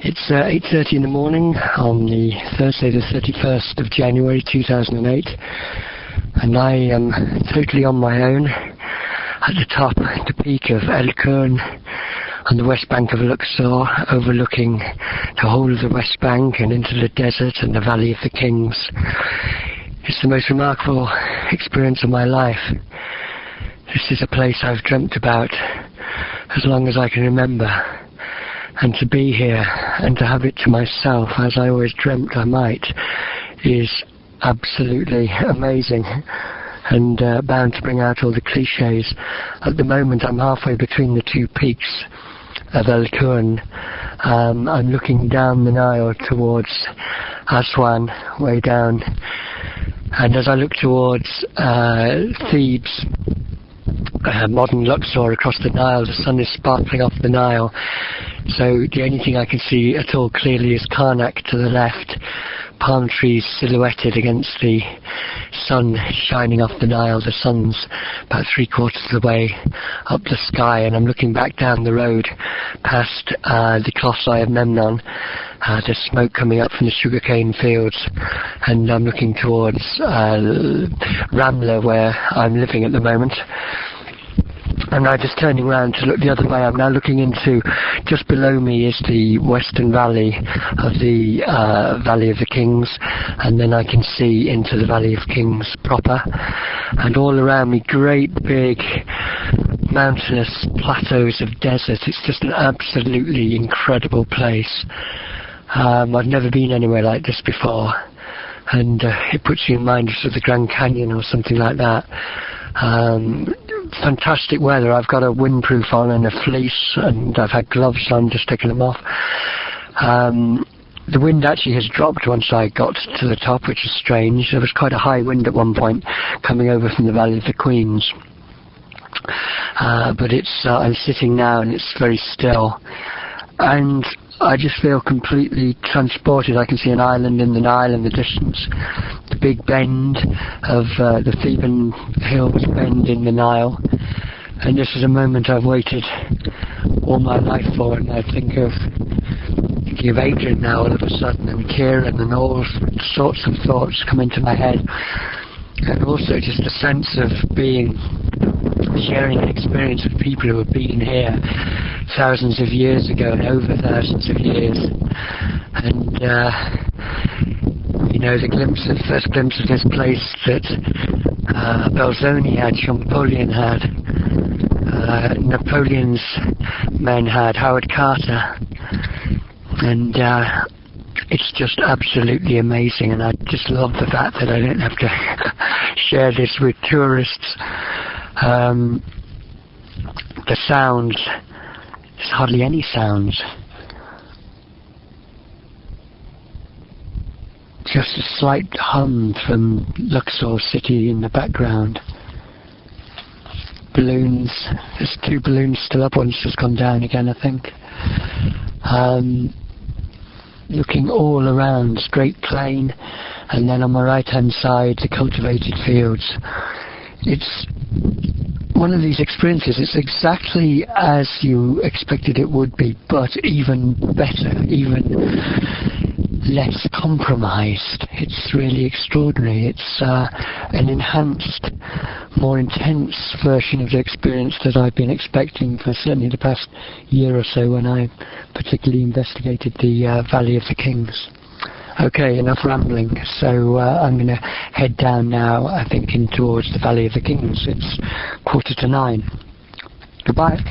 It's 8:30 in the morning on the Thursday the 31st of January 2008, and I am totally on my own at the top, the peak of Qurn on the west bank of Luxor, overlooking the whole of the west bank and into the desert and the Valley of the Kings. It's the most remarkable experience of my life. This is a place I've dreamt about as long as I can remember. And to be here and to have it to myself, as I always dreamt I might, is absolutely amazing and bound to bring out all the cliches. At the moment I'm halfway between the two peaks of Qurn. I'm looking down the Nile towards Aswan, way down, and as I look towards Thebes, modern Luxor across the Nile, the sun is sparkling off the Nile, so the only thing I can see at all clearly is Karnak to the left, palm trees silhouetted against the sun shining off the Nile. The sun's about 3/4 of the way up the sky, and I'm looking back down the road past the Colossi of Memnon. There's smoke coming up from the sugarcane fields, and I'm looking towards Ramla, where I'm living at the moment. I'm now just turning around to look the other way. I'm now looking into, just below me is the western valley of the Valley of the Kings, and then I can see into the Valley of Kings proper, and all around me great big mountainous plateaus of desert. It's just an absolutely incredible place. I've never been anywhere like this before, and it puts you in mind of the Grand Canyon or something like that. Fantastic weather. I've got a windproof on and a fleece, and I've had gloves on, just taking them off. The wind actually has dropped once I got to the top, which is strange. There was quite a high wind at one point coming over from the Valley of the Queens, but I'm sitting now and it's very still, and I just feel completely transported. I can see an island in the Nile in the distance, the big bend of the Theban hills bend in the Nile, and this is a moment I've waited all my life for. And I thinking of Adrian now all of a sudden, and Kieran, and all sorts of thoughts come into my head, and also just a sense of sharing an experience with people who have been here thousands of years ago and over thousands of years. And the first glimpse of this place that Belzoni had, Champollion had, Napoleon's men had, Howard Carter, and it's just absolutely amazing. And I just love the fact that I don't have to share this with tourists. The sounds, there's hardly any sounds. Just a slight hum from Luxor city in the background. Balloons, there's 2 balloons still up, one's just gone down again, I think. Looking all around, straight plain, and then on my right hand side the cultivated fields. It's one of these experiences. It's exactly as you expected it would be, but even better, even less compromised. It's really extraordinary. It's an enhanced, more intense version of the experience that I've been expecting for certainly the past year or so, when I particularly investigated the Valley of the Kings. Okay, enough rambling, so I'm going to head down now, I think, in towards the Valley of the Kings. It's 8:45. Goodbye.